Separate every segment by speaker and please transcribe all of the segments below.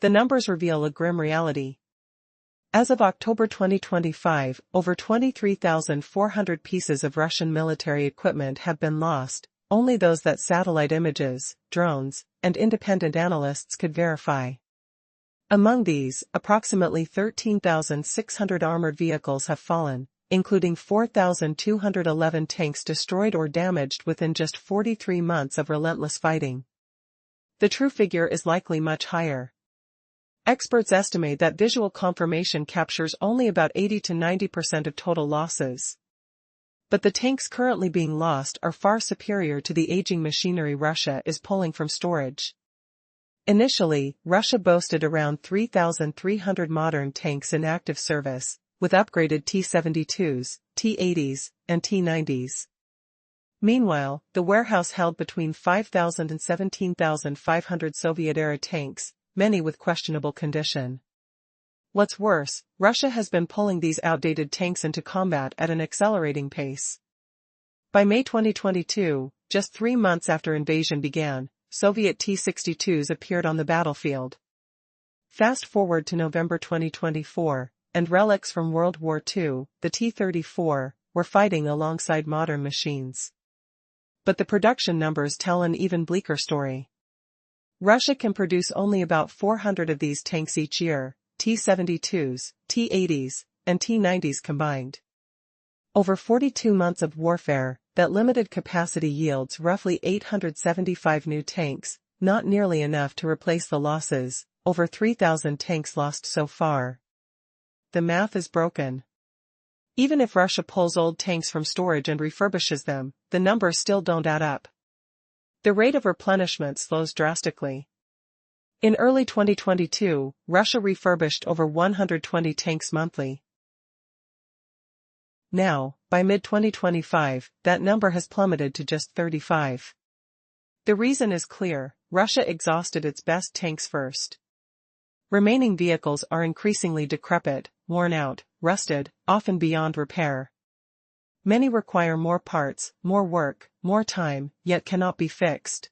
Speaker 1: the numbers reveal a grim reality. As of October 2025, over 23,400 pieces of Russian military equipment have been lost, only those that satellite images, drones, and independent analysts could verify. Among these, approximately 13,600 armored vehicles have fallen, including 4,211 tanks destroyed or damaged within just 43 months of relentless fighting. The true figure is likely much higher. Experts estimate that visual confirmation captures only about 80 to 90% of total losses. But the tanks currently being lost are far superior to the aging machinery Russia is pulling from storage. Initially, Russia boasted around 3,300 modern tanks in active service, with upgraded T-72s, T-80s, and T-90s. Meanwhile, the warehouse held between 5,000 and 17,500 Soviet-era tanks, many with questionable condition. What's worse, Russia has been pulling these outdated tanks into combat at an accelerating pace. By May 2022, just 3 months after invasion began, Soviet T-62s appeared on the battlefield. Fast forward to November 2024, and relics from World War II, the T-34, were fighting alongside modern machines. But the production numbers tell an even bleaker story. Russia can produce only about 400 of these tanks each year, T-72s, T-80s, and T-90s combined. Over 42 months of warfare, that limited capacity yields roughly 875 new tanks, not nearly enough to replace the losses, over 3,000 tanks lost so far. The math is broken. Even if Russia pulls old tanks from storage and refurbishes them, the numbers still don't add up. The rate of replenishment slows drastically. In early 2022, Russia refurbished over 120 tanks monthly. Now, by mid-2025, that number has plummeted to just 35. The reason is clear: Russia exhausted its best tanks first. Remaining vehicles are increasingly decrepit, worn out, rusted, often beyond repair. Many require more parts, more work, more time, yet cannot be fixed.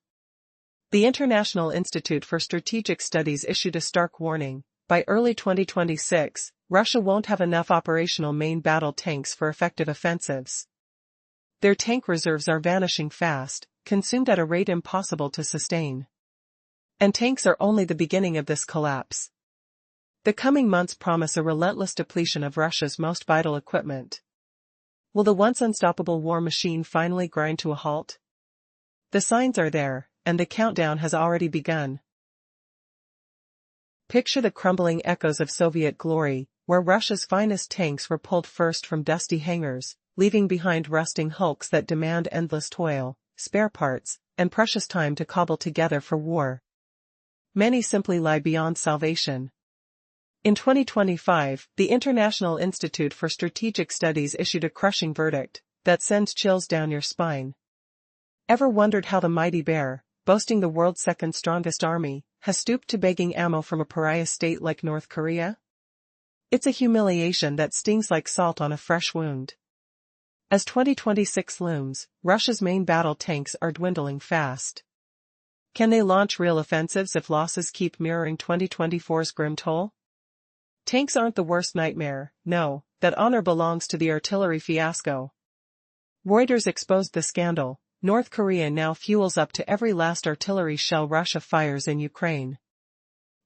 Speaker 1: The International Institute for Strategic Studies issued a stark warning: by early 2026, Russia won't have enough operational main battle tanks for effective offensives. Their tank reserves are vanishing fast, consumed at a rate impossible to sustain. And tanks are only the beginning of this collapse. The coming months promise a relentless depletion of Russia's most vital equipment. Will the once unstoppable war machine finally grind to a halt? The signs are there, and the countdown has already begun. Picture the crumbling echoes of Soviet glory, where Russia's finest tanks were pulled first from dusty hangars, leaving behind rusting hulks that demand endless toil, spare parts, and precious time to cobble together for war. Many simply lie beyond salvation. In 2025, the International Institute for Strategic Studies issued a crushing verdict that sends chills down your spine. Ever wondered how the mighty bear, boasting the world's second strongest army, has stooped to begging ammo from a pariah state like North Korea? It's a humiliation that stings like salt on a fresh wound. As 2026 looms, Russia's main battle tanks are dwindling fast. Can they launch real offensives if losses keep mirroring 2024's grim toll? Tanks aren't the worst nightmare, no, that honor belongs to the artillery fiasco. Reuters exposed the scandal: North Korea now fuels up to every last artillery shell Russia fires in Ukraine.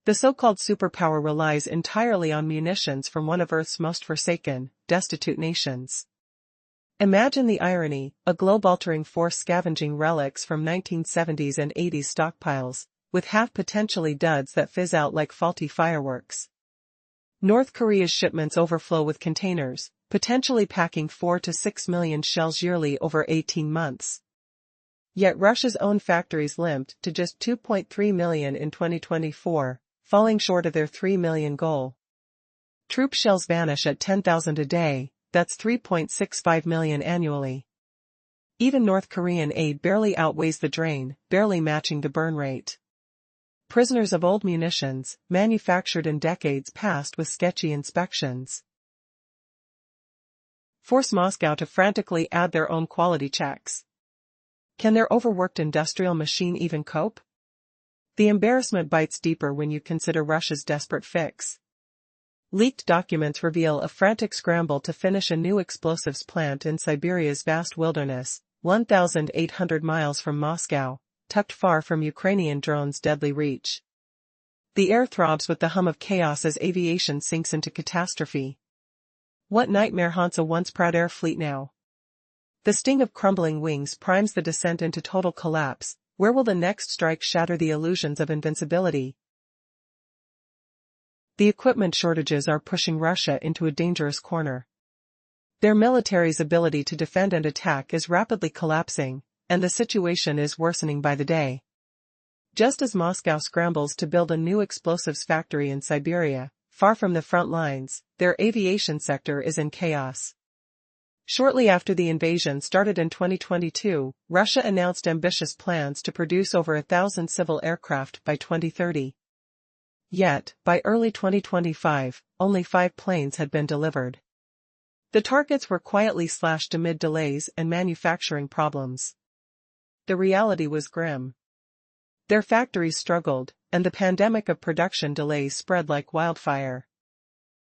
Speaker 1: The so-called superpower relies entirely on munitions from one of Earth's most forsaken, destitute nations. Imagine the irony: a globe-altering force scavenging relics from 1970s and 80s stockpiles, with half potentially duds that fizz out like faulty fireworks. North Korea's shipments overflow with containers, potentially packing 4 to 6 million shells yearly over 18 months. Yet Russia's own factories limped to just 2.3 million in 2024, falling short of their 3 million goal. Troop shells vanish at 10,000 a day, that's 3.65 million annually. Even North Korean aid barely outweighs the drain, barely matching the burn rate. Prisoners of old munitions, manufactured in decades past with sketchy inspections. Force Moscow to frantically add their own quality checks. Can their overworked industrial machine even cope? The embarrassment bites deeper when you consider Russia's desperate fix. Leaked documents reveal a frantic scramble to finish a new explosives plant in Siberia's vast wilderness, 1,800 miles from Moscow, tucked far from Ukrainian drones' deadly reach. The air throbs with the hum of chaos as aviation sinks into catastrophe. What nightmare haunts a once proud air fleet now? The sting of crumbling wings primes the descent into total collapse. Where will the next strike shatter the illusions of invincibility? The equipment shortages are pushing Russia into a dangerous corner. Their military's ability to defend and attack is rapidly collapsing, and the situation is worsening by the day. Just as Moscow scrambles to build a new explosives factory in Siberia, far from the front lines, their aviation sector is in chaos. Shortly after the invasion started in 2022, Russia announced ambitious plans to produce over 1,000 civil aircraft by 2030. Yet, by early 2025, only 5 planes had been delivered. The targets were quietly slashed amid delays and manufacturing problems. The reality was grim. Their factories struggled, and the pandemic of production delays spread like wildfire.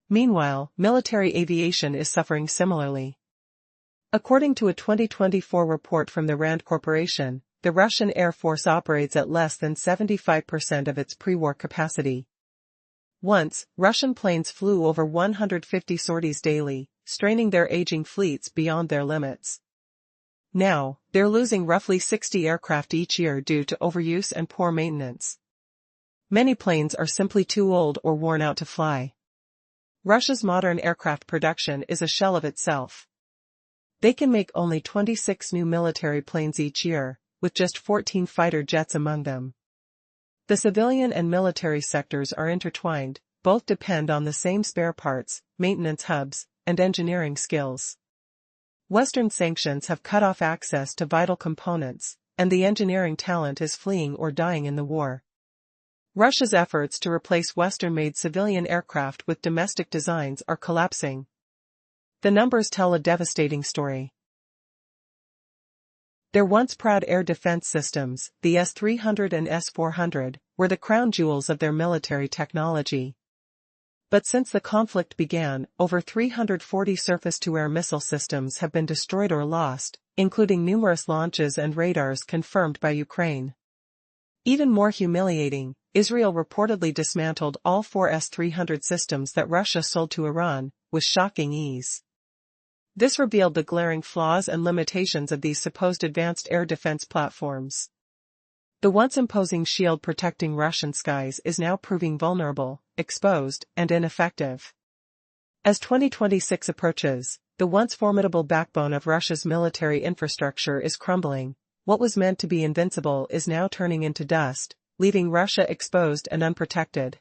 Speaker 1: Meanwhile, military aviation is suffering similarly. According to a 2024 report from the RAND Corporation, the Russian Air Force operates at less than 75% of its pre-war capacity. Once, Russian planes flew over 150 sorties daily, straining their aging fleets beyond their limits. Now, they're losing roughly 60 aircraft each year due to overuse and poor maintenance. Many planes are simply too old or worn out to fly. Russia's modern aircraft production is a shell of itself. They can make only 26 new military planes each year, with just 14 fighter jets among them. The civilian and military sectors are intertwined, both depend on the same spare parts, maintenance hubs, and engineering skills. Western sanctions have cut off access to vital components, and the engineering talent is fleeing or dying in the war. Russia's efforts to replace Western-made civilian aircraft with domestic designs are collapsing. The numbers tell a devastating story. Their once proud air defense systems, the S-300 and S-400, were the crown jewels of their military technology. But since the conflict began, over 340 surface-to-air missile systems have been destroyed or lost, including numerous launches and radars confirmed by Ukraine. Even more humiliating, Israel reportedly dismantled all 4 S-300 systems that Russia sold to Iran, with shocking ease. This revealed the glaring flaws and limitations of these supposed advanced air defense platforms. The once imposing shield protecting Russian skies is now proving vulnerable, exposed, and ineffective. As 2026 approaches, the once formidable backbone of Russia's military infrastructure is crumbling. What was meant to be invincible is now turning into dust, leaving Russia exposed and unprotected.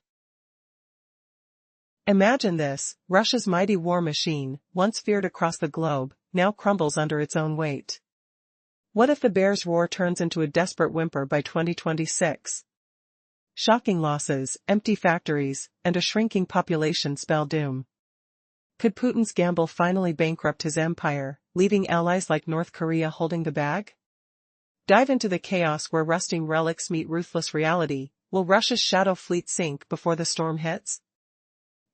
Speaker 1: Imagine this: Russia's mighty war machine, once feared across the globe, now crumbles under its own weight. What if the bear's roar turns into a desperate whimper by 2026? Shocking losses, empty factories, and a shrinking population spell doom. Could Putin's gamble finally bankrupt his empire, leaving allies like North Korea holding the bag? Dive into the chaos where rusting relics meet ruthless reality. Will Russia's shadow fleet sink before the storm hits?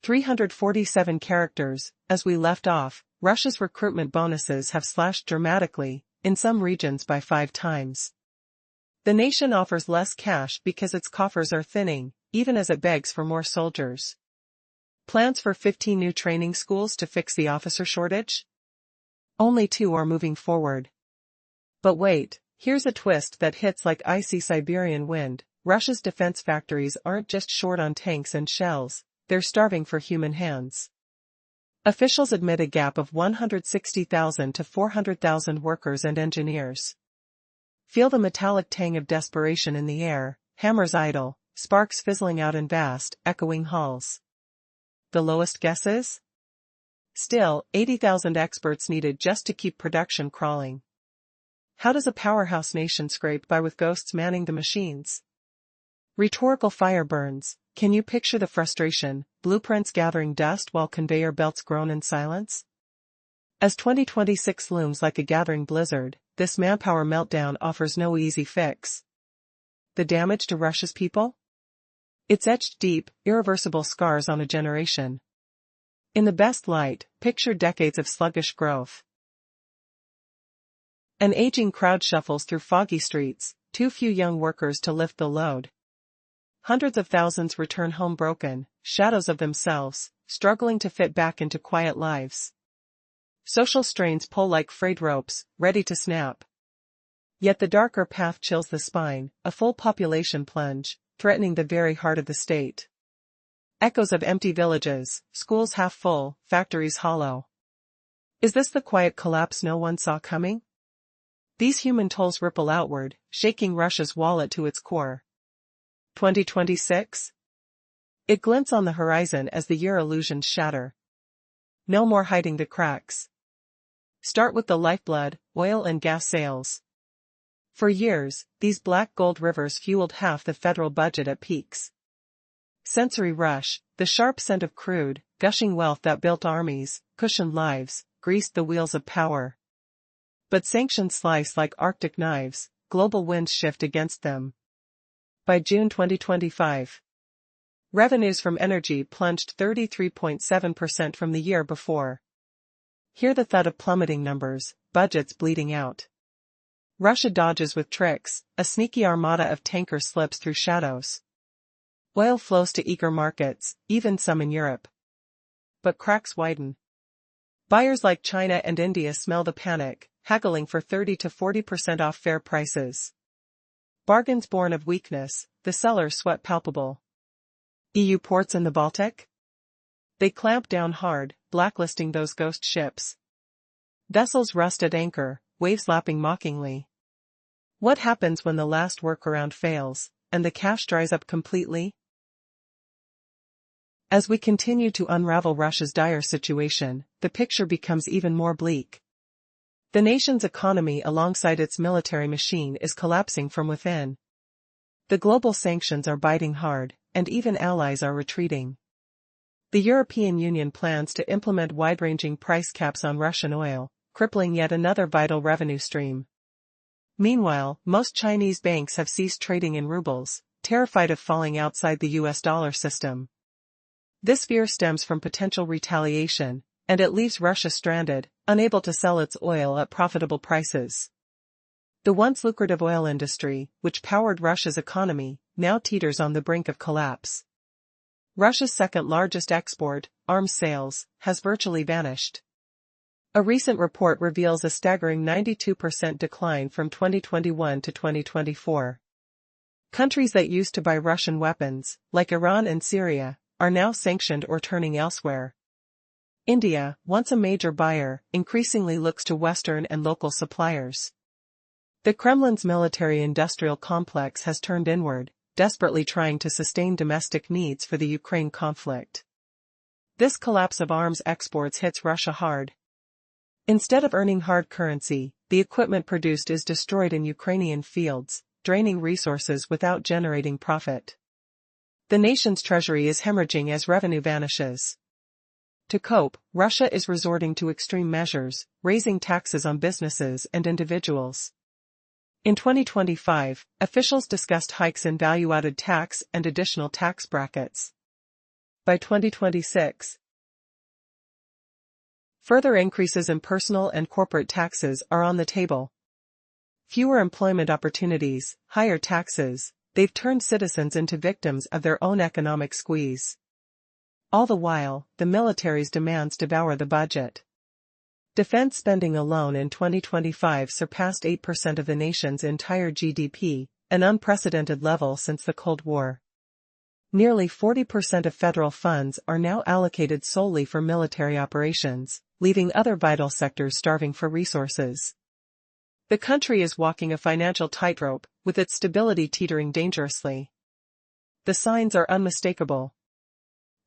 Speaker 1: 347 characters. As we left off, Russia's recruitment bonuses have slashed dramatically, in some regions by 5 times. The nation offers less cash because its coffers are thinning, even as it begs for more soldiers. Plans for 15 new training schools to fix the officer shortage? Only 2 are moving forward. But wait, here's a twist that hits like icy Siberian wind. Russia's defense factories aren't just short on tanks and shells, they're starving for human hands. Officials admit a gap of 160,000 to 400,000 workers and engineers. Feel the metallic tang of desperation in the air, hammers idle, sparks fizzling out in vast, echoing halls. The lowest guesses? Still, 80,000 experts needed just to keep production crawling. How does a powerhouse nation scrape by with ghosts manning the machines? Rhetorical fire burns. Can you picture the frustration, blueprints gathering dust while conveyor belts groan in silence? As 2026 looms like a gathering blizzard, this manpower meltdown offers no easy fix. the damage to Russia's people? It's etched deep, irreversible scars on a generation. In the best light, picture decades of sluggish growth. An aging crowd shuffles through foggy streets, too few young workers to lift the load. Hundreds of thousands return home broken, shadows of themselves, struggling to fit back into quiet lives. Social strains pull like frayed ropes, ready to snap. Yet the darker path chills the spine, a full population plunge, threatening the very heart of the state. Echoes of empty villages, schools half full, factories hollow. Is this the quiet collapse no one saw coming? These human tolls ripple outward, shaking Russia's wallet to its core. 2026? It glints on the horizon as the year illusions shatter. No more hiding the cracks. Start with the lifeblood, oil and gas sales. For years, these black gold rivers fueled half the federal budget at peaks. Sensory rush, the sharp scent of crude, gushing wealth that built armies, cushioned lives, greased the wheels of power. But sanctions slice like Arctic knives, global winds shift against them. By June 2025, revenues from energy plunged 33.7% from the year before. Hear the thud of plummeting numbers, budgets bleeding out. Russia dodges with tricks, a sneaky armada of tankers slips through shadows. Oil flows to eager markets, even some in Europe. But cracks widen. Buyers like China and India smell the panic, haggling for 30 to 40% off fair prices. Bargains born of weakness, the sellers sweat palpable. EU ports in the Baltic? They clamp down hard, blacklisting those ghost ships. Vessels rust at anchor, waves lapping mockingly. What happens when the last workaround fails, and the cash dries up completely? As we continue to unravel Russia's dire situation, the picture becomes even more bleak. The nation's economy alongside its military machine is collapsing from within. The global sanctions are biting hard, and even allies are retreating. The European Union plans to implement wide-ranging price caps on Russian oil, crippling yet another vital revenue stream. Meanwhile, most Chinese banks have ceased trading in rubles, terrified of falling outside the US dollar system. This fear stems from potential retaliation, and it leaves Russia stranded, unable to sell its oil at profitable prices. The once lucrative oil industry, which powered Russia's economy, now teeters on the brink of collapse. Russia's second-largest export, arms sales, has virtually vanished. A recent report reveals a staggering 92% decline from 2021 to 2024. Countries that used to buy Russian weapons, like Iran and Syria, are now sanctioned or turning elsewhere. India, once a major buyer, increasingly looks to Western and local suppliers. The Kremlin's military-industrial complex has turned inward, desperately trying to sustain domestic needs for the Ukraine conflict. This collapse of arms exports hits Russia hard. Instead of earning hard currency, the equipment produced is destroyed in Ukrainian fields, draining resources without generating profit. The nation's treasury is hemorrhaging as revenue vanishes. To cope, Russia is resorting to extreme measures, raising taxes on businesses and individuals. In 2025, officials discussed hikes in value-added tax and additional tax brackets. By 2026, further increases in personal and corporate taxes are on the table. Fewer employment opportunities, higher taxes, they've turned citizens into victims of their own economic squeeze. All the while, the military's demands devour the budget. Defense spending alone in 2025 surpassed 8% of the nation's entire GDP, an unprecedented level since the Cold War. Nearly 40% of federal funds are now allocated solely for military operations, leaving other vital sectors starving for resources. The country is walking a financial tightrope, with its stability teetering dangerously. The signs are unmistakable.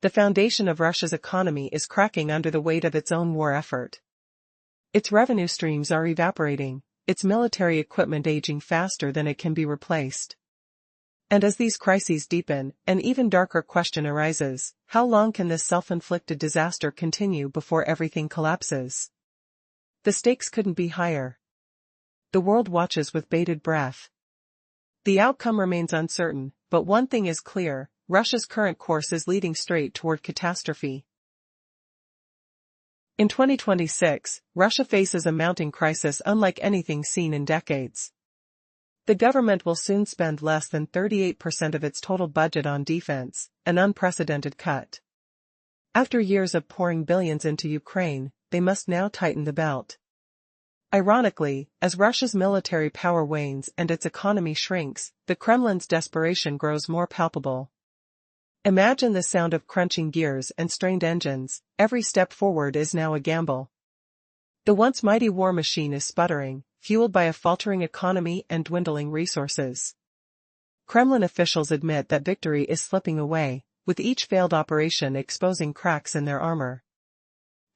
Speaker 1: The foundation of Russia's economy is cracking under the weight of its own war effort. Its revenue streams are evaporating, its military equipment aging faster than it can be replaced. And as these crises deepen, an even darker question arises: how long can this self-inflicted disaster continue before everything collapses? The stakes couldn't be higher. The world watches with bated breath. The outcome remains uncertain, but one thing is clear: Russia's current course is leading straight toward catastrophe. In 2026, Russia faces a mounting crisis unlike anything seen in decades. The government will soon spend less than 38% of its total budget on defense, an unprecedented cut. After years of pouring billions into Ukraine, they must now tighten the belt. Ironically, as Russia's military power wanes and its economy shrinks, the Kremlin's desperation grows more palpable. Imagine the sound of crunching gears and strained engines. Every step forward is now a gamble. The once mighty war machine is sputtering, fueled by a faltering economy and dwindling resources. Kremlin officials admit that victory is slipping away, with each failed operation exposing cracks in their armor.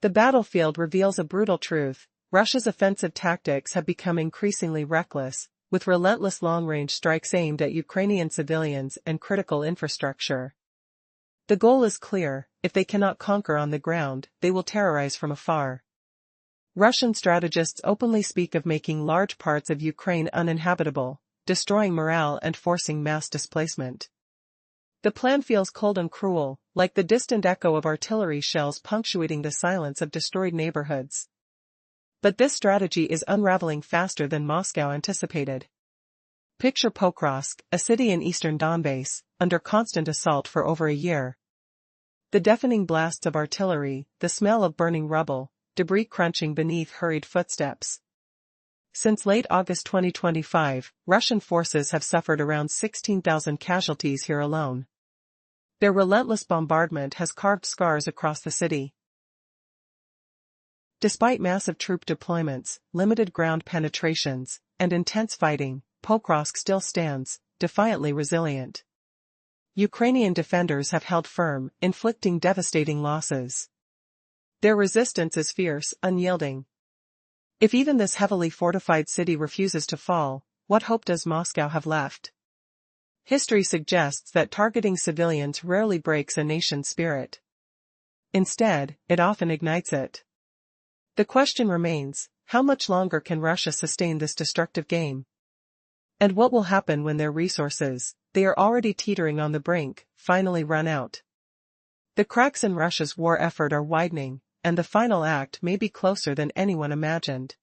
Speaker 1: The battlefield reveals a brutal truth: Russia's offensive tactics have become increasingly reckless, with relentless long-range strikes aimed at Ukrainian civilians and critical infrastructure. The goal is clear: if they cannot conquer on the ground, they will terrorize from afar. Russian strategists openly speak of making large parts of Ukraine uninhabitable, destroying morale and forcing mass displacement. The plan feels cold and cruel, like the distant echo of artillery shells punctuating the silence of destroyed neighborhoods. But this strategy is unraveling faster than Moscow anticipated. Picture Pokrovsk, a city in eastern Donbass, under constant assault for over a year. The deafening blasts of artillery, the smell of burning rubble, debris crunching beneath hurried footsteps. Since late August 2025, Russian forces have suffered around 16,000 casualties here alone. Their relentless bombardment has carved scars across the city. Despite massive troop deployments, limited ground penetrations, and intense fighting, Pokrovsk still stands, defiantly resilient. Ukrainian defenders have held firm, inflicting devastating losses. Their resistance is fierce, unyielding. If even this heavily fortified city refuses to fall, what hope does Moscow have left? History suggests that targeting civilians rarely breaks a nation's spirit. Instead, it often ignites it. The question remains: how much longer can Russia sustain this destructive game? And what will happen when their resources, they are already teetering on the brink, finally run out? The cracks in Russia's war effort are widening, and the final act may be closer than anyone imagined.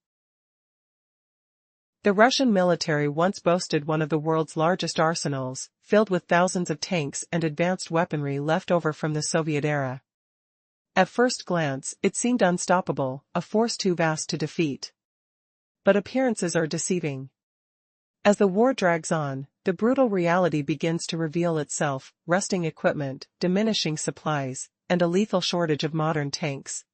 Speaker 1: The Russian military once boasted one of the world's largest arsenals, filled with thousands of tanks and advanced weaponry left over from the Soviet era. At first glance, it seemed unstoppable, a force too vast to defeat. But appearances are deceiving. As the war drags on, the brutal reality begins to reveal itself: rusting equipment, diminishing supplies, and a lethal shortage of modern tanks.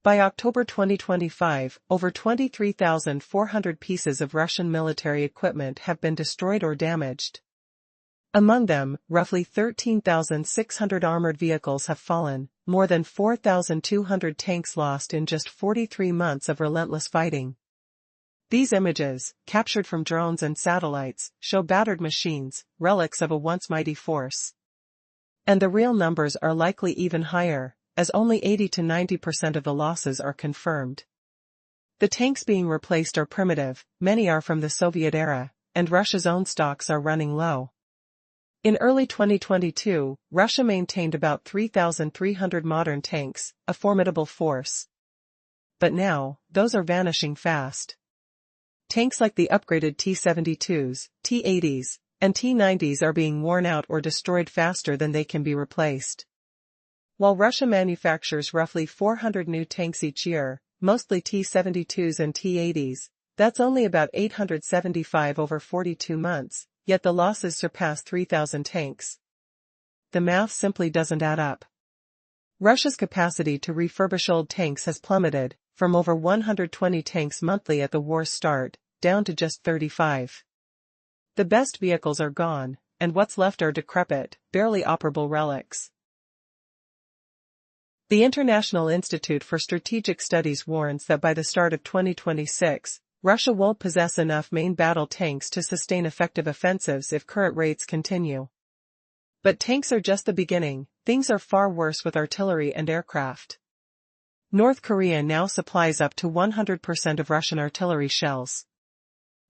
Speaker 1: By October 2025, over 23,400 pieces of Russian military equipment have been destroyed or damaged. Among them, roughly 13,600 armored vehicles have fallen, more than 4,200 tanks lost in just 43 months of relentless fighting. These images, captured from drones and satellites, show battered machines, relics of a once mighty force. And the real numbers are likely even higher, as only 80 to 90% of the losses are confirmed. The tanks being replaced are primitive, many are from the Soviet era, and Russia's own stocks are running low. In early 2022, Russia maintained about 3,300 modern tanks, a formidable force. But now, those are vanishing fast. Tanks like the upgraded T-72s, T-80s, and T-90s are being worn out or destroyed faster than they can be replaced. While Russia manufactures roughly 400 new tanks each year, mostly T-72s and T-80s, that's only about 875 over 42 months, yet the losses surpass 3,000 tanks. The math simply doesn't add up. Russia's capacity to refurbish old tanks has plummeted, from over 120 tanks monthly at the war's start, down to just 35. The best vehicles are gone, and what's left are decrepit, barely operable relics. The International Institute for Strategic Studies warns that by the start of 2026, Russia won't possess enough main battle tanks to sustain effective offensives if current rates continue. But tanks are just the beginning. Things are far worse with artillery and aircraft. North Korea now supplies up to 100% of Russian artillery shells.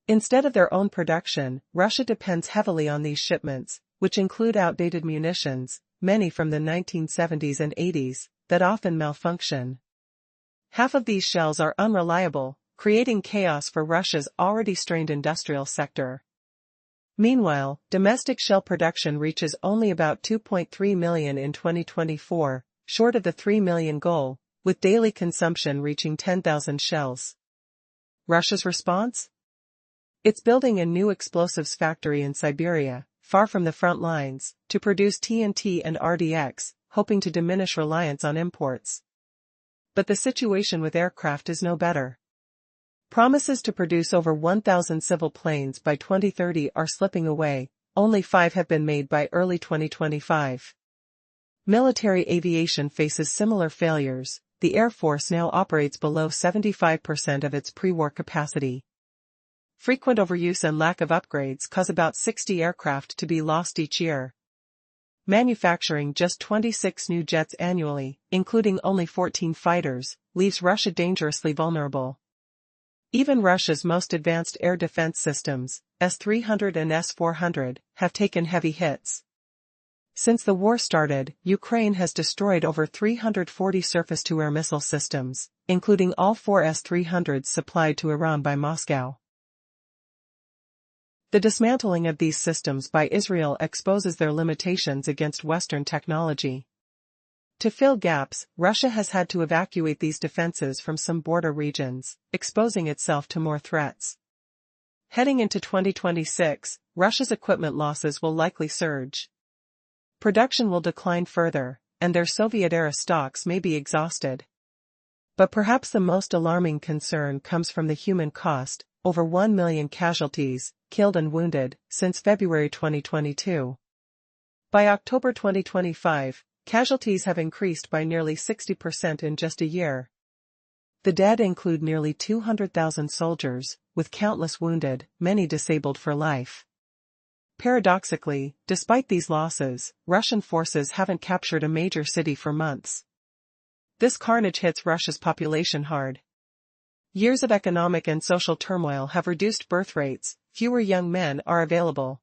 Speaker 1: Instead of their own production, Russia depends heavily on these shipments, which include outdated munitions, many from the 1970s and 80s, that often malfunction. Half of these shells are unreliable, creating chaos for Russia's already strained industrial sector. Meanwhile, domestic shell production reaches only about 2.3 million in 2024, short of the 3 million goal, with daily consumption reaching 10,000 shells. Russia's response? It's building a new explosives factory in Siberia, far from the front lines, to produce TNT and RDX, hoping to diminish reliance on imports. But the situation with aircraft is no better. Promises to produce over 1,000 civil planes by 2030 are slipping away, only 5 have been made by early 2025. Military aviation faces similar failures. The Air Force now operates below 75% of its pre-war capacity. Frequent overuse and lack of upgrades cause about 60 aircraft to be lost each year. Manufacturing just 26 new jets annually, including only 14 fighters, leaves Russia dangerously vulnerable. Even Russia's most advanced air defense systems, S-300 and S-400, have taken heavy hits. Since the war started, Ukraine has destroyed over 340 surface-to-air missile systems, including all 4 S-300s supplied to Iran by Moscow. The dismantling of these systems by Israel exposes their limitations against Western technology. To fill gaps, Russia has had to evacuate these defenses from some border regions, exposing itself to more threats. Heading into 2026, Russia's equipment losses will likely surge. Production will decline further, and their Soviet-era stocks may be exhausted. But perhaps the most alarming concern comes from the human cost, over 1 million casualties, killed and wounded, since February 2022. By October 2025, casualties have increased by nearly 60% in just a year. The dead include nearly 200,000 soldiers, with countless wounded, many disabled for life. Paradoxically, despite these losses, Russian forces haven't captured a major city for months. This carnage hits Russia's population hard. Years of economic and social turmoil have reduced birth rates, fewer young men are available.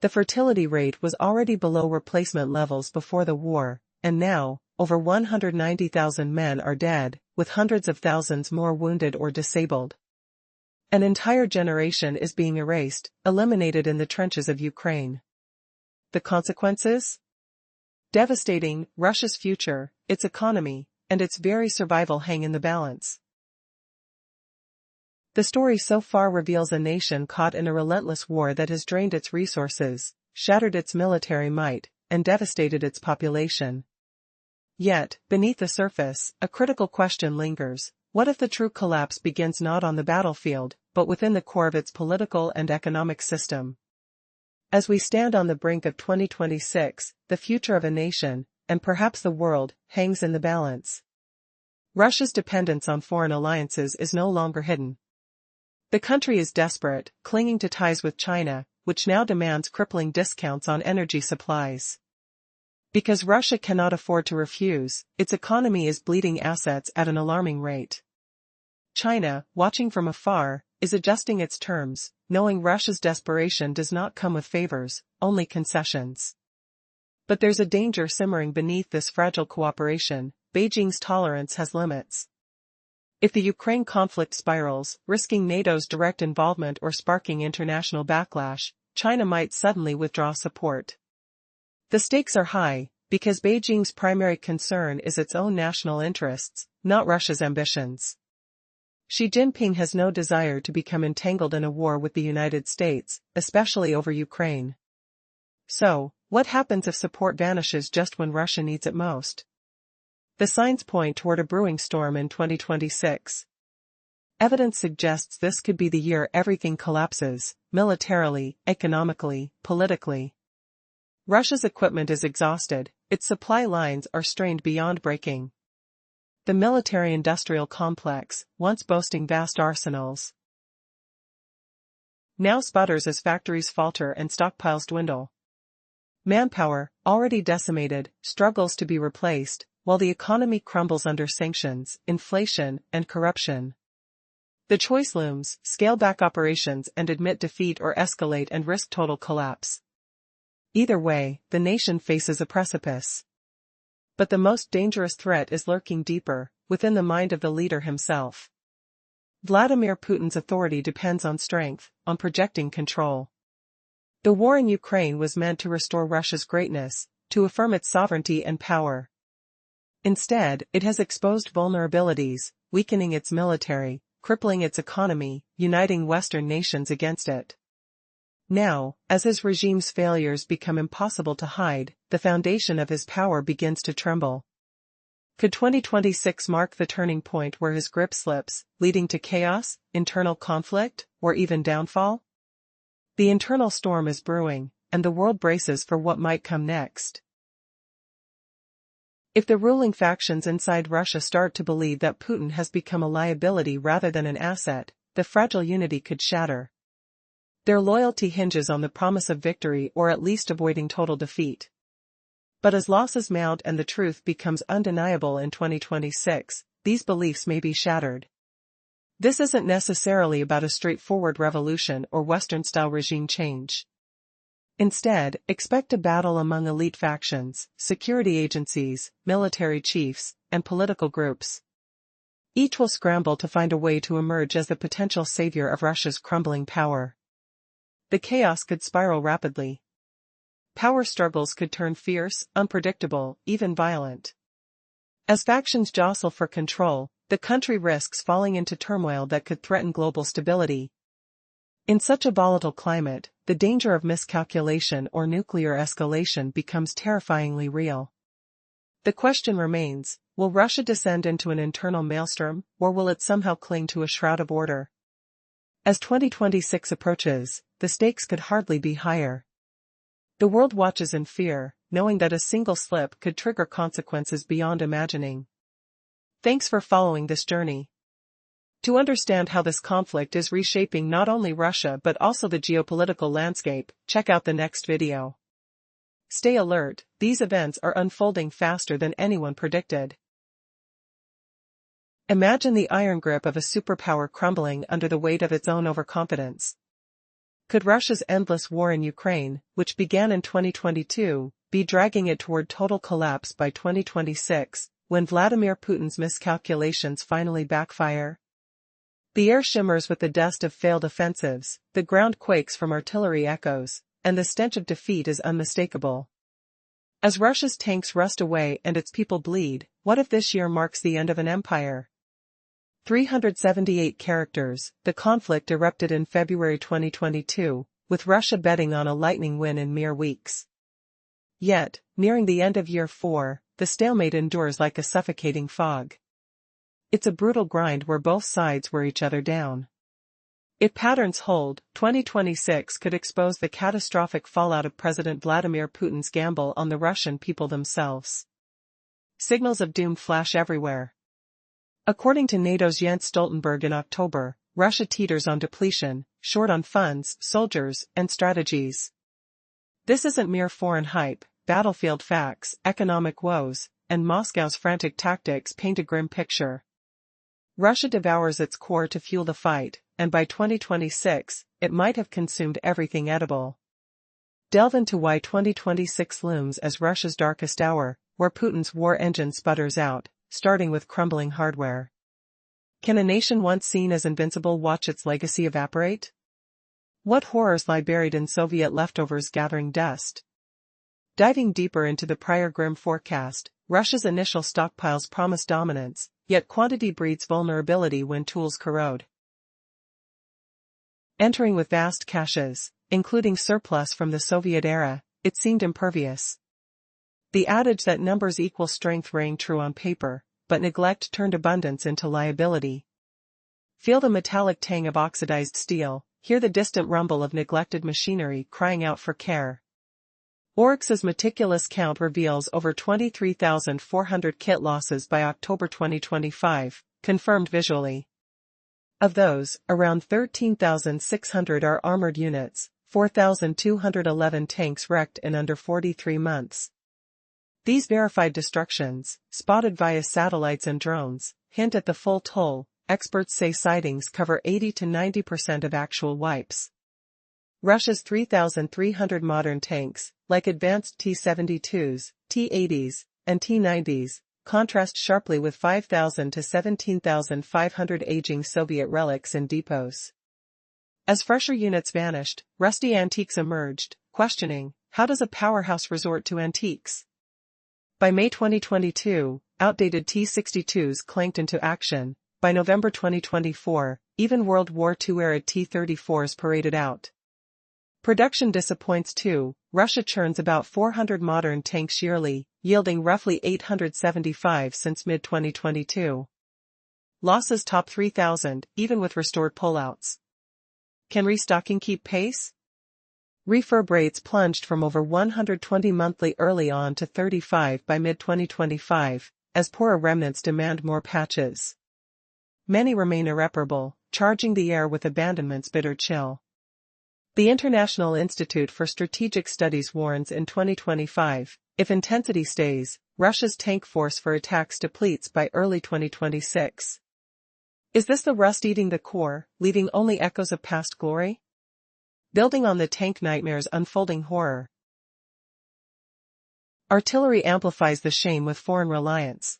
Speaker 1: The fertility rate was already below replacement levels before the war, and now, over 190,000 men are dead, with hundreds of thousands more wounded or disabled. An entire generation is being erased, eliminated in the trenches of Ukraine. The consequences? Devastating. Russia's future, its economy, and its very survival hang in the balance. The story so far reveals a nation caught in a relentless war that has drained its resources, shattered its military might, and devastated its population. Yet, beneath the surface, a critical question lingers. What if the true collapse begins not on the battlefield, but within the core of its political and economic system? As we stand on the brink of 2026, the future of a nation, and perhaps the world, hangs in the balance. Russia's dependence on foreign alliances is no longer hidden. The country is desperate, clinging to ties with China, which now demands crippling discounts on energy supplies. Because Russia cannot afford to refuse, its economy is bleeding assets at an alarming rate. China, watching from afar, is adjusting its terms, knowing Russia's desperation does not come with favors, only concessions. But there's a danger simmering beneath this fragile cooperation. Beijing's tolerance has limits. If the Ukraine conflict spirals, risking NATO's direct involvement or sparking international backlash, China might suddenly withdraw support. The stakes are high, because Beijing's primary concern is its own national interests, not Russia's ambitions. Xi Jinping has no desire to become entangled in a war with the United States, especially over Ukraine. So, what happens if support vanishes just when Russia needs it most? The signs point toward a brewing storm in 2026. Evidence suggests this could be the year everything collapses, militarily, economically, politically. Russia's equipment is exhausted, its supply lines are strained beyond breaking. The military-industrial complex, once boasting vast arsenals, now sputters as factories falter and stockpiles dwindle. Manpower, already decimated, struggles to be replaced, while the economy crumbles under sanctions, inflation, and corruption. The choice looms: scale back operations and admit defeat, or escalate and risk total collapse. Either way, the nation faces a precipice. But the most dangerous threat is lurking deeper, within the mind of the leader himself. Vladimir Putin's authority depends on strength, on projecting control. The war in Ukraine was meant to restore Russia's greatness, to affirm its sovereignty and power. Instead, it has exposed vulnerabilities, weakening its military, crippling its economy, uniting Western nations against it. Now, as his regime's failures become impossible to hide, the foundation of his power begins to tremble. Could 2026 mark the turning point where his grip slips, leading to chaos, internal conflict, or even downfall? The internal storm is brewing, and the world braces for what might come next. If the ruling factions inside Russia start to believe that Putin has become a liability rather than an asset, the fragile unity could shatter. Their loyalty hinges on the promise of victory, or at least avoiding total defeat. But as losses mount and the truth becomes undeniable in 2026, these beliefs may be shattered. This isn't necessarily about a straightforward revolution or Western-style regime change. Instead, expect a battle among elite factions, security agencies, military chiefs, and political groups. Each will scramble to find a way to emerge as the potential savior of Russia's crumbling power. The chaos could spiral rapidly. Power struggles could turn fierce, unpredictable, even violent. As factions jostle for control, the country risks falling into turmoil that could threaten global stability. In such a volatile climate, the danger of miscalculation or nuclear escalation becomes terrifyingly real. The question remains, will Russia descend into an internal maelstrom, or will it somehow cling to a shroud of order? As 2026 approaches, the stakes could hardly be higher. The world watches in fear, knowing that a single slip could trigger consequences beyond imagining. Thanks for following this journey. To understand how this conflict is reshaping not only Russia but also the geopolitical landscape, check out the next video. Stay alert, these events are unfolding faster than anyone predicted. Imagine the iron grip of a superpower crumbling under the weight of its own overconfidence. Could Russia's endless war in Ukraine, which began in 2022, be dragging it toward total collapse by 2026, when Vladimir Putin's miscalculations finally backfire? The air shimmers with the dust of failed offensives, the ground quakes from artillery echoes, and the stench of defeat is unmistakable. As Russia's tanks rust away and its people bleed, what if this year marks the end of an empire? 378 characters. The conflict erupted in February 2022, with Russia betting on a lightning win in mere weeks. Yet, nearing the end of year 4, the stalemate endures like a suffocating fog. It's a brutal grind where both sides wear each other down. If patterns hold, 2026 could expose the catastrophic fallout of President Vladimir Putin's gamble on the Russian people themselves. Signals of doom flash everywhere. According to NATO's Jens Stoltenberg in October, Russia teeters on depletion, short on funds, soldiers, and strategies. This isn't mere foreign hype. Battlefield facts, economic woes, and Moscow's frantic tactics paint a grim picture. Russia devours its core to fuel the fight, and by 2026, it might have consumed everything edible. Delve into why 2026 looms as Russia's darkest hour, where Putin's war engine sputters out, starting with crumbling hardware. Can a nation once seen as invincible watch its legacy evaporate? What horrors lie buried in Soviet leftovers gathering dust? Diving deeper into the prior grim forecast, Russia's initial stockpiles promise dominance, yet quantity breeds vulnerability when tools corrode. Entering with vast caches, including surplus from the Soviet era, it seemed impervious. The adage that numbers equal strength rang true on paper, but neglect turned abundance into liability. Feel the metallic tang of oxidized steel, hear the distant rumble of neglected machinery crying out for care. Oryx's meticulous count reveals over 23,400 kit losses by October 2025, confirmed visually. Of those, around 13,600 are armored units, 4,211 tanks wrecked in under 43 months. These verified destructions, spotted via satellites and drones, hint at the full toll. experts say sightings cover 80 to 90% of actual wipes. Russia's 3,300 modern tanks, like advanced T-72s, T-80s, and T-90s, contrast sharply with 5,000 to 17,500 aging Soviet relics in depots. As fresher units vanished, rusty antiques emerged, questioning, how does a powerhouse resort to antiques? By May 2022, outdated T-62s clanked into action. By November 2024, even World War II-era T-34s paraded out. Production disappoints too. Russia churns about 400 modern tanks yearly, yielding roughly 875 since mid-2022. Losses top 3,000, even with restored pullouts. Can restocking keep pace? Refurb rates plunged from over 120 monthly early on to 35 by mid-2025, as poorer remnants demand more patches. Many remain irreparable, charging the air with abandonment's bitter chill. The International Institute for Strategic Studies warns in 2025, if intensity stays, Russia's tank force for attacks depletes by early 2026. Is this the rust eating the core, leaving only echoes of past glory? Building on the tank nightmare's unfolding horror. Artillery amplifies the shame with foreign reliance.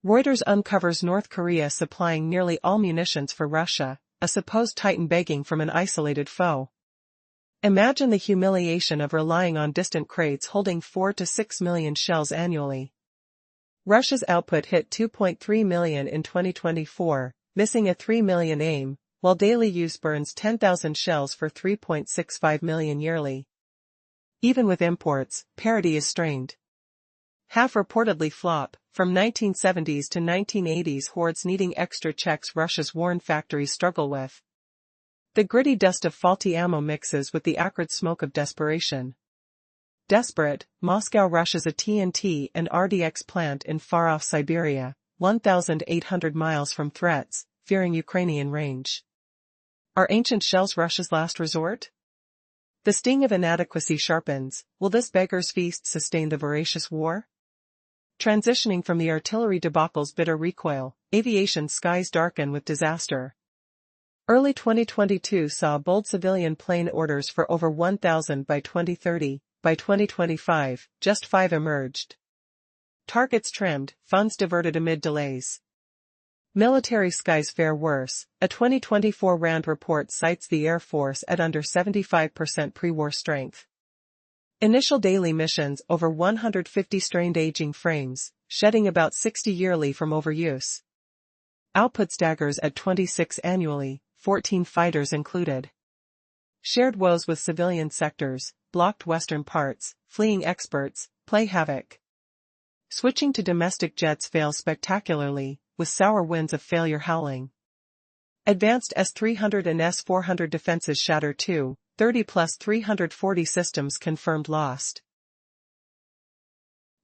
Speaker 1: Reuters uncovers North Korea supplying nearly all munitions for Russia, a supposed titan begging from an isolated foe. Imagine the humiliation of relying on distant crates holding 4 to 6 million shells annually. Russia's output hit 2.3 million in 2024, missing a 3 million aim, while daily use burns 10,000 shells for 3.65 million yearly. Even with imports, parity is strained. Half reportedly flop. From 1970s to 1980s hordes needing extra checks Russia's worn factories struggle with. The gritty dust of faulty ammo mixes with the acrid smoke of desperation. Desperate, Moscow rushes a TNT and RDX plant in far-off Siberia, 1,800 miles from threats, fearing Ukrainian range. Are ancient shells Russia's last resort? The sting of inadequacy sharpens. Will this beggar's feast sustain the voracious war? Transitioning from the artillery debacle's bitter recoil, aviation skies darken with disaster. Early 2022 saw bold civilian plane orders for over 1,000 by 2030. By 2025, just 5 emerged. Targets trimmed, funds diverted amid delays. Military skies fare worse. A 2024 RAND report cites the Air Force at under 75% pre-war strength. Initial daily missions over 150 strained aging frames, shedding about 60 yearly from overuse. Output staggers at 26 annually, 14 fighters included. Shared woes with civilian sectors, blocked western parts, fleeing experts, play havoc. Switching to domestic jets fails spectacularly, with sour winds of failure howling. Advanced S-300 and S-400 defenses shatter too, 30 plus 340 systems confirmed lost.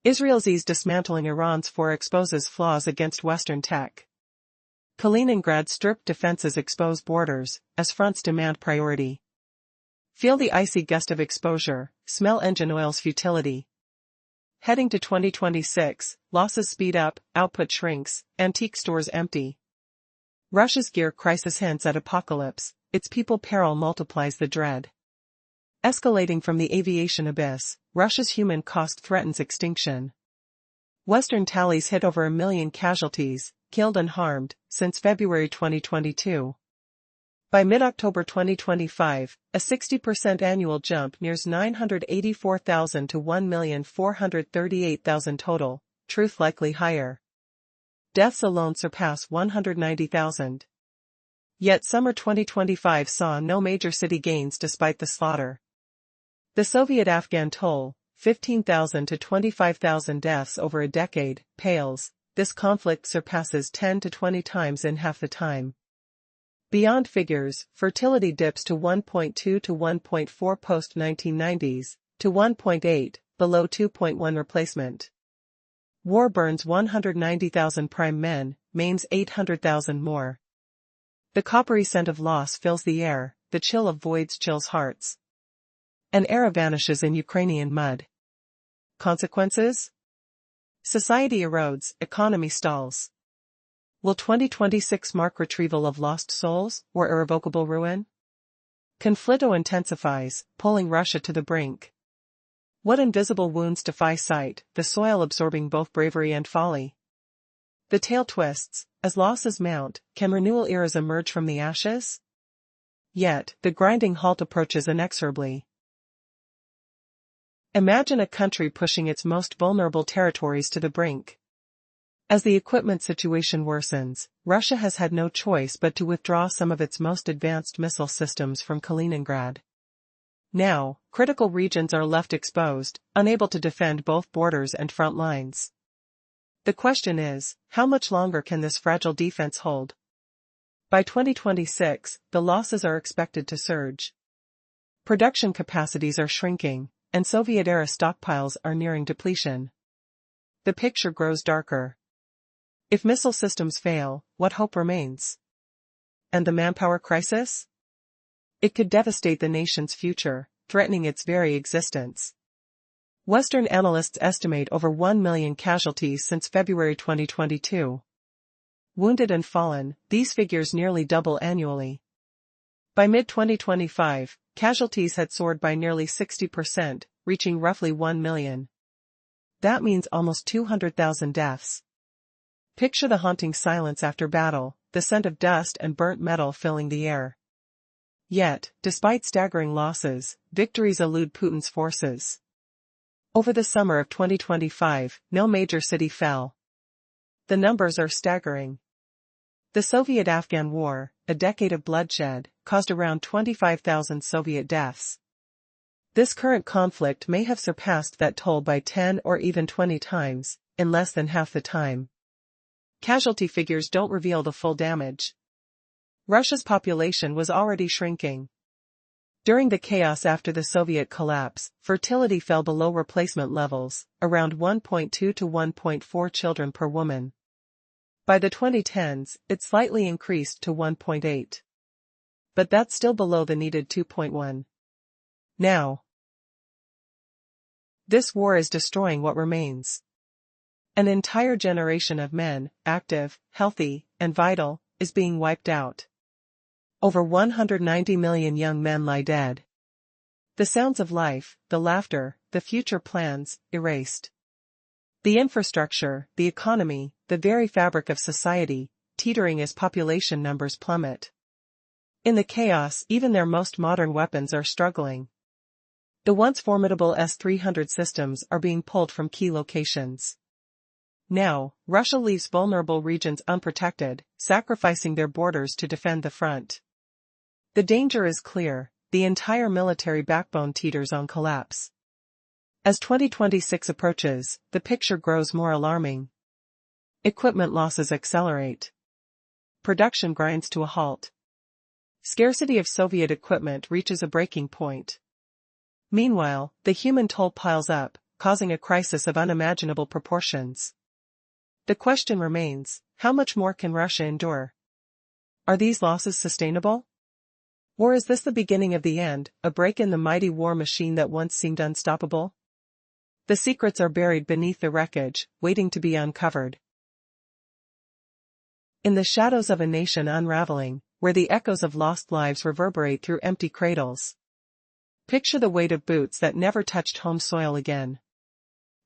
Speaker 1: Israel's dismantling Iran's for exposes flaws against Western tech. Kaliningrad stripped defenses expose borders, as fronts demand priority. Feel the icy gust of exposure, smell engine oil's futility. Heading to 2026, losses speed up, output shrinks, antique stores empty. Russia's gear crisis hints at apocalypse, its people peril multiplies the dread. Escalating from the aviation abyss, Russia's human cost threatens extinction. Western tallies hit over 1 million casualties, killed and harmed, since February 2022. By mid-October 2025, a 60% annual jump nears 984,000 to 1,438,000 total, truth likely higher. Deaths alone surpass 190,000. Yet summer 2025 saw no major city gains despite the slaughter. The Soviet-Afghan toll, 15,000 to 25,000 deaths over a decade, pales. This conflict surpasses 10 to 20 times in half the time. Beyond figures, fertility dips to 1.2 to 1.4 post-1990s, to 1.8, below 2.1 replacement. War burns 190,000 prime men, maims 800,000 more. The coppery scent of loss fills the air, the chill of voids chills hearts. An era vanishes in Ukrainian mud. Consequences? Society erodes, economy stalls. Will 2026 mark retrieval of lost souls, or irrevocable ruin? Conflitto intensifies, pulling Russia to the brink. What invisible wounds defy sight, the soil absorbing both bravery and folly? The tale twists, as losses mount, can renewal eras emerge from the ashes? Yet, the grinding halt approaches inexorably. Imagine a country pushing its most vulnerable territories to the brink. As the equipment situation worsens, Russia has had no choice but to withdraw some of its most advanced missile systems from Kaliningrad. Now, critical regions are left exposed, unable to defend both borders and front lines. The question is, how much longer can this fragile defense hold? By 2026, the losses are expected to surge. Production capacities are shrinking, and Soviet-era stockpiles are nearing depletion. The picture grows darker. If missile systems fail, what hope remains? And the manpower crisis? It could devastate the nation's future, threatening its very existence. Western analysts estimate over 1 million casualties since February 2022. Wounded and fallen, these figures nearly double annually. By mid-2025, casualties had soared by nearly 60%, reaching roughly 1 million. That means almost 200,000 deaths. Picture the haunting silence after battle, the scent of dust and burnt metal filling the air. Yet, despite staggering losses, victories elude Putin's forces. Over the summer of 2025, no major city fell. The numbers are staggering. The Soviet-Afghan War, a decade of bloodshed, caused around 25,000 Soviet deaths. This current conflict may have surpassed that toll by 10 or even 20 times, in less than half the time. Casualty figures don't reveal the full damage. Russia's population was already shrinking. During the chaos after the Soviet collapse, fertility fell below replacement levels, around 1.2 to 1.4 children per woman. By the 2010s, it slightly increased to 1.8. But that's still below the needed 2.1. Now, this war is destroying what remains. An entire generation of men, active, healthy, and vital, is being wiped out. Over 190 million young men lie dead. The sounds of life, the laughter, the future plans, erased. The infrastructure, the economy, the very fabric of society, teetering as population numbers plummet. In the chaos, even their most modern weapons are struggling. The once formidable S-300 systems are being pulled from key locations. Now, Russia leaves vulnerable regions unprotected, sacrificing their borders to defend the front. The danger is clear, the entire military backbone teeters on collapse. As 2026 approaches, the picture grows more alarming. Equipment losses accelerate. Production grinds to a halt. Scarcity of Soviet equipment reaches a breaking point. Meanwhile, the human toll piles up, causing a crisis of unimaginable proportions. The question remains, how much more can Russia endure? Are these losses sustainable? Or is this the beginning of the end, a break in the mighty war machine that once seemed unstoppable? The secrets are buried beneath the wreckage, waiting to be uncovered. In the shadows of a nation unraveling, where the echoes of lost lives reverberate through empty cradles. Picture the weight of boots that never touched home soil again.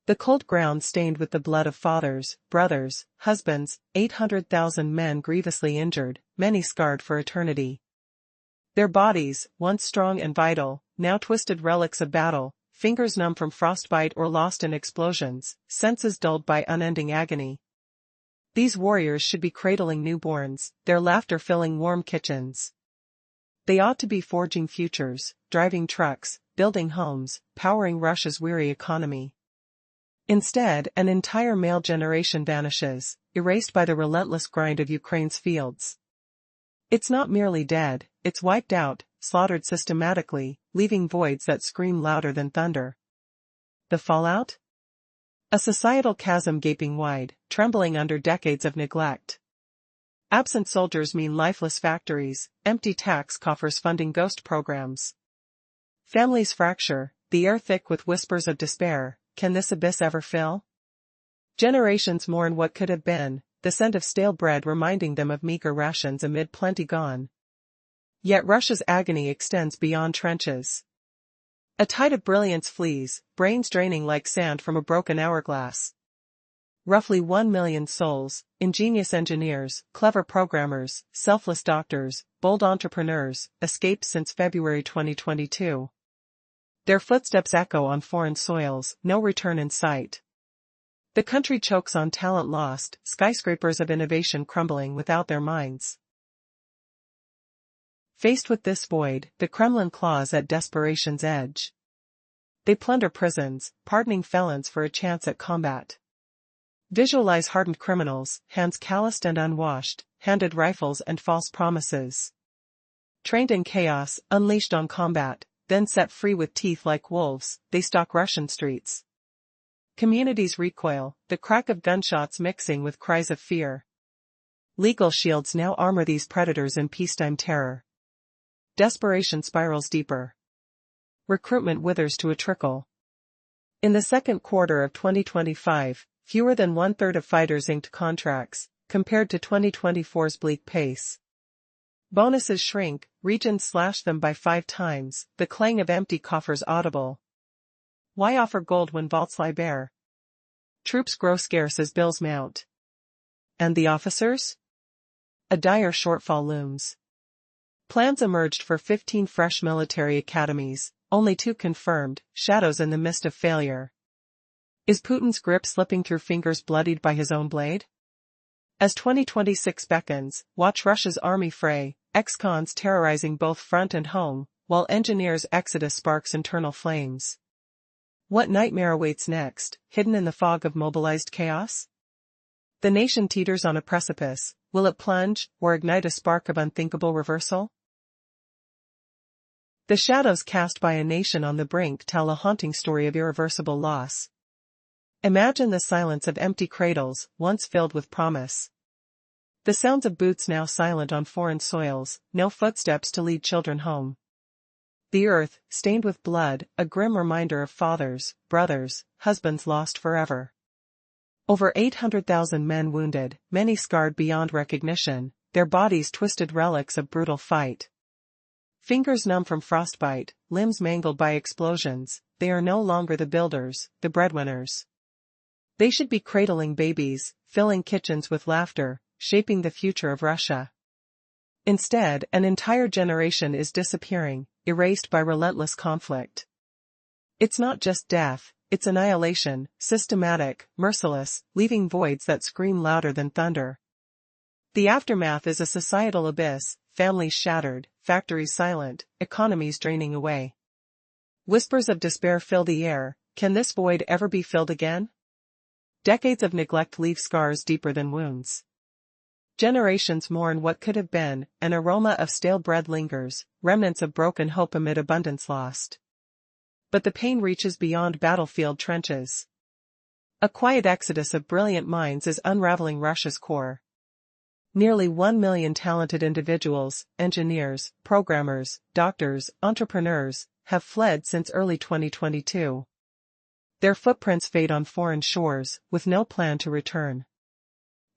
Speaker 1: The cold ground stained with the blood of fathers, brothers, husbands, 800,000 men grievously injured, many scarred for eternity. Their bodies, once strong and vital, now twisted relics of battle, fingers numb from frostbite or lost in explosions, senses dulled by unending agony. These warriors should be cradling newborns, their laughter filling warm kitchens. They ought to be forging futures, driving trucks, building homes, powering Russia's weary economy. Instead, an entire male generation vanishes, erased by the relentless grind of Ukraine's fields. It's not merely dead, it's wiped out, slaughtered systematically, leaving voids that scream louder than thunder. The fallout? A societal chasm gaping wide, trembling under decades of neglect. Absent soldiers mean lifeless factories, empty tax coffers funding ghost programs. Families fracture, the air thick with whispers of despair. Can this abyss ever fill? Generations mourn what could have been, the scent of stale bread reminding them of meager rations amid plenty gone. Yet Russia's agony extends beyond trenches. A tide of brilliance flees, brains draining like sand from a broken hourglass. Roughly 1 million souls, ingenious engineers, clever programmers, selfless doctors, bold entrepreneurs, escaped since February 2022. Their footsteps echo on foreign soils, no return in sight. The country chokes on talent lost, skyscrapers of innovation crumbling without their minds. Faced with this void, the Kremlin claws at desperation's edge. They plunder prisons, pardoning felons for a chance at combat. Visualize hardened criminals, hands calloused and unwashed, handed rifles and false promises. Trained in chaos, unleashed on combat, then set free with teeth like wolves, they stalk Russian streets. Communities recoil, the crack of gunshots mixing with cries of fear. Legal shields now armor these predators in peacetime terror. Desperation spirals deeper. Recruitment withers to a trickle. In the second quarter of 2025, fewer than one-third of fighters inked contracts, compared to 2024's bleak pace. Bonuses shrink, regions slash them by 5 times, the clang of empty coffers audible. Why offer gold when vaults lie bare? Troops grow scarce as bills mount. And the officers? A dire shortfall looms. Plans emerged for 15 fresh military academies, only 2 confirmed, shadows in the mist of failure. Is Putin's grip slipping through fingers bloodied by his own blade? As 2026 beckons, watch Russia's army fray, ex-cons terrorizing both front and home, while engineers' exodus sparks internal flames. What nightmare awaits next, hidden in the fog of mobilized chaos? The nation teeters on a precipice, will it plunge, or ignite a spark of unthinkable reversal? The shadows cast by a nation on the brink tell a haunting story of irreversible loss. Imagine the silence of empty cradles, once filled with promise. The sounds of boots now silent on foreign soils, no footsteps to lead children home. The earth, stained with blood, a grim reminder of fathers, brothers, husbands lost forever. Over 800,000 men wounded, many scarred beyond recognition, their bodies twisted relics of brutal fight. Fingers numb from frostbite, limbs mangled by explosions, they are no longer the builders, the breadwinners. They should be cradling babies, filling kitchens with laughter, shaping the future of Russia. Instead, an entire generation is disappearing, erased by relentless conflict. It's not just death, it's annihilation, systematic, merciless, leaving voids that scream louder than thunder. The aftermath is a societal abyss, families shattered, factories silent, economies draining away. Whispers of despair fill the air, can this void ever be filled again? Decades of neglect leave scars deeper than wounds. Generations mourn what could have been, an aroma of stale bread lingers, remnants of broken hope amid abundance lost. But the pain reaches beyond battlefield trenches. A quiet exodus of brilliant minds is unraveling Russia's core. Nearly 1 million talented individuals, engineers, programmers, doctors, entrepreneurs, have fled since early 2022. Their footprints fade on foreign shores, with no plan to return.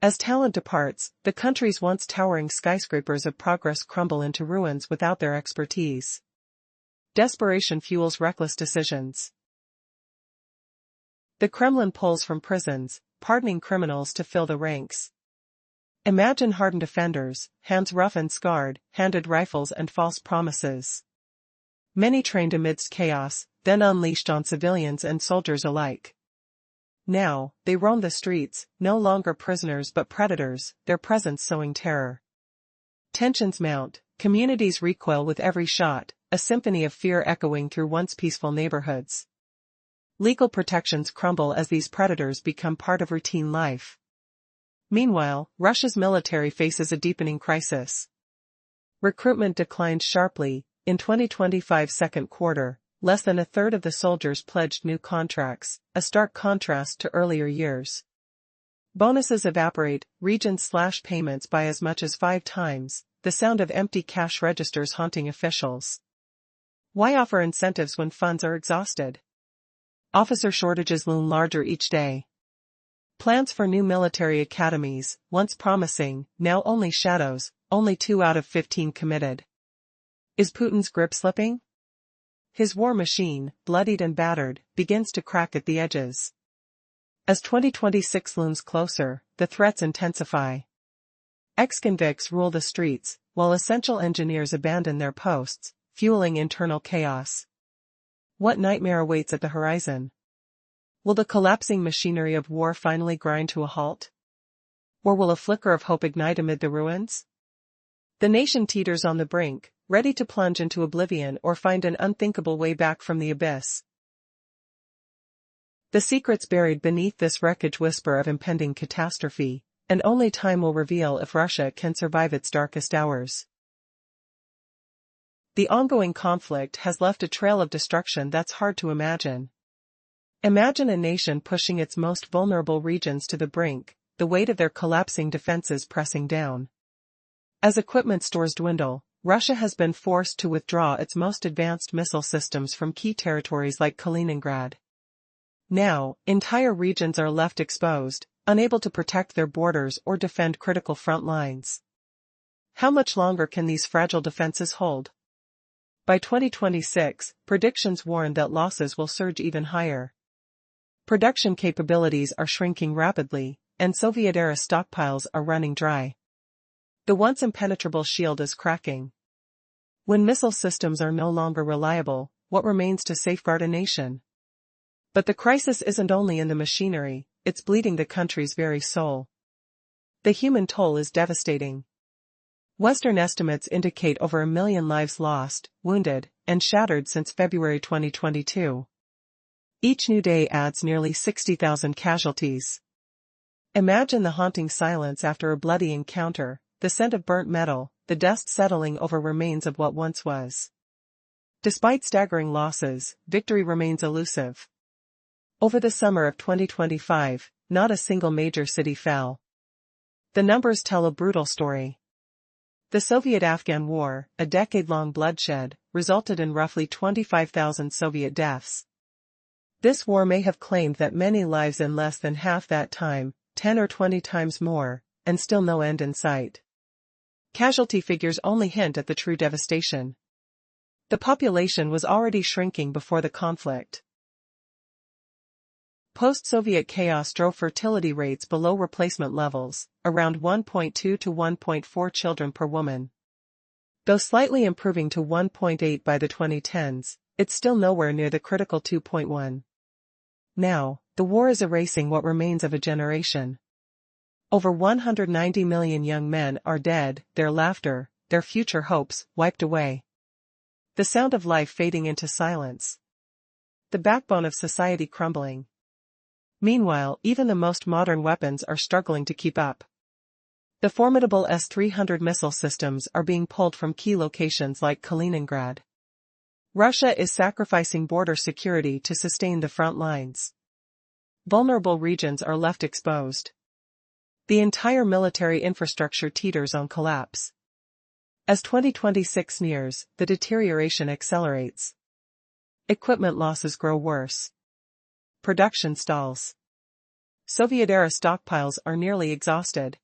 Speaker 1: As talent departs, the country's once towering skyscrapers of progress crumble into ruins without their expertise. Desperation fuels reckless decisions. The Kremlin pulls from prisons, pardoning criminals to fill the ranks. Imagine hardened offenders, hands rough and scarred, handed rifles and false promises. Many trained amidst chaos, then unleashed on civilians and soldiers alike. Now, they roam the streets, no longer prisoners but predators, their presence sowing terror. Tensions mount, communities recoil with every shot, a symphony of fear echoing through once peaceful neighborhoods. Legal protections crumble as these predators become part of routine life. Meanwhile, Russia's military faces a deepening crisis. Recruitment declined sharply. In 2025's second quarter, less than a third of the soldiers pledged new contracts, a stark contrast to earlier years. Bonuses evaporate, regions slash payments by as much as 5 times, the sound of empty cash registers haunting officials. Why offer incentives when funds are exhausted? Officer shortages loom larger each day. Plans for new military academies, once promising, now only shadows, only 2 out of 15 committed. Is Putin's grip slipping? His war machine, bloodied and battered, begins to crack at the edges. As 2026 looms closer, the threats intensify. Ex-convicts rule the streets, while essential engineers abandon their posts, fueling internal chaos. What nightmare awaits at the horizon? Will the collapsing machinery of war finally grind to a halt? Or will a flicker of hope ignite amid the ruins? The nation teeters on the brink, ready to plunge into oblivion or find an unthinkable way back from the abyss. The secrets buried beneath this wreckage whisper of impending catastrophe, and only time will reveal if Russia can survive its darkest hours. The ongoing conflict has left a trail of destruction that's hard to imagine. Imagine a nation pushing its most vulnerable regions to the brink, the weight of their collapsing defenses pressing down. As equipment stores dwindle, Russia has been forced to withdraw its most advanced missile systems from key territories like Kaliningrad. Now, entire regions are left exposed, unable to protect their borders or defend critical front lines. How much longer can these fragile defenses hold? By 2026, predictions warn that losses will surge even higher. Production capabilities are shrinking rapidly, and Soviet-era stockpiles are running dry. The once impenetrable shield is cracking. When missile systems are no longer reliable, what remains to safeguard a nation? But the crisis isn't only in the machinery, it's bleeding the country's very soul. The human toll is devastating. Western estimates indicate over 1 million lives lost, wounded, and shattered since February 2022. Each new day adds nearly 60,000 casualties. Imagine the haunting silence after a bloody encounter, the scent of burnt metal, the dust settling over remains of what once was. Despite staggering losses, victory remains elusive. Over the summer of 2025, not a single major city fell. The numbers tell a brutal story. The Soviet-Afghan War, a decade-long bloodshed, resulted in roughly 25,000 Soviet deaths. This war may have claimed that many lives in less than half that time, 10 or 20 times more, and still no end in sight. Casualty figures only hint at the true devastation. The population was already shrinking before the conflict. Post-Soviet chaos drove fertility rates below replacement levels, around 1.2 to 1.4 children per woman. Though slightly improving to 1.8 by the 2010s, it's still nowhere near the critical 2.1. Now, the war is erasing what remains of a generation. Over 190 million young men are dead, their laughter, their future hopes, wiped away. The sound of life fading into silence. The backbone of society crumbling. Meanwhile, even the most modern weapons are struggling to keep up. The formidable S-300 missile systems are being pulled from key locations like Kaliningrad. Russia is sacrificing border security to sustain the front lines. Vulnerable regions are left exposed. The entire military infrastructure teeters on collapse. As 2026 nears, the deterioration accelerates. Equipment losses grow worse. Production stalls. Soviet-era stockpiles are nearly exhausted.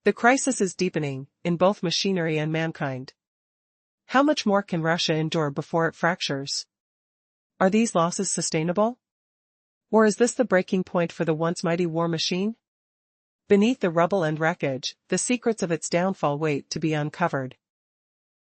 Speaker 1: The crisis is deepening, in both machinery and mankind. How much more can Russia endure before it fractures? Are these losses sustainable? Or is this the breaking point for the once mighty war machine? Beneath the rubble and wreckage, the secrets of its downfall wait to be uncovered.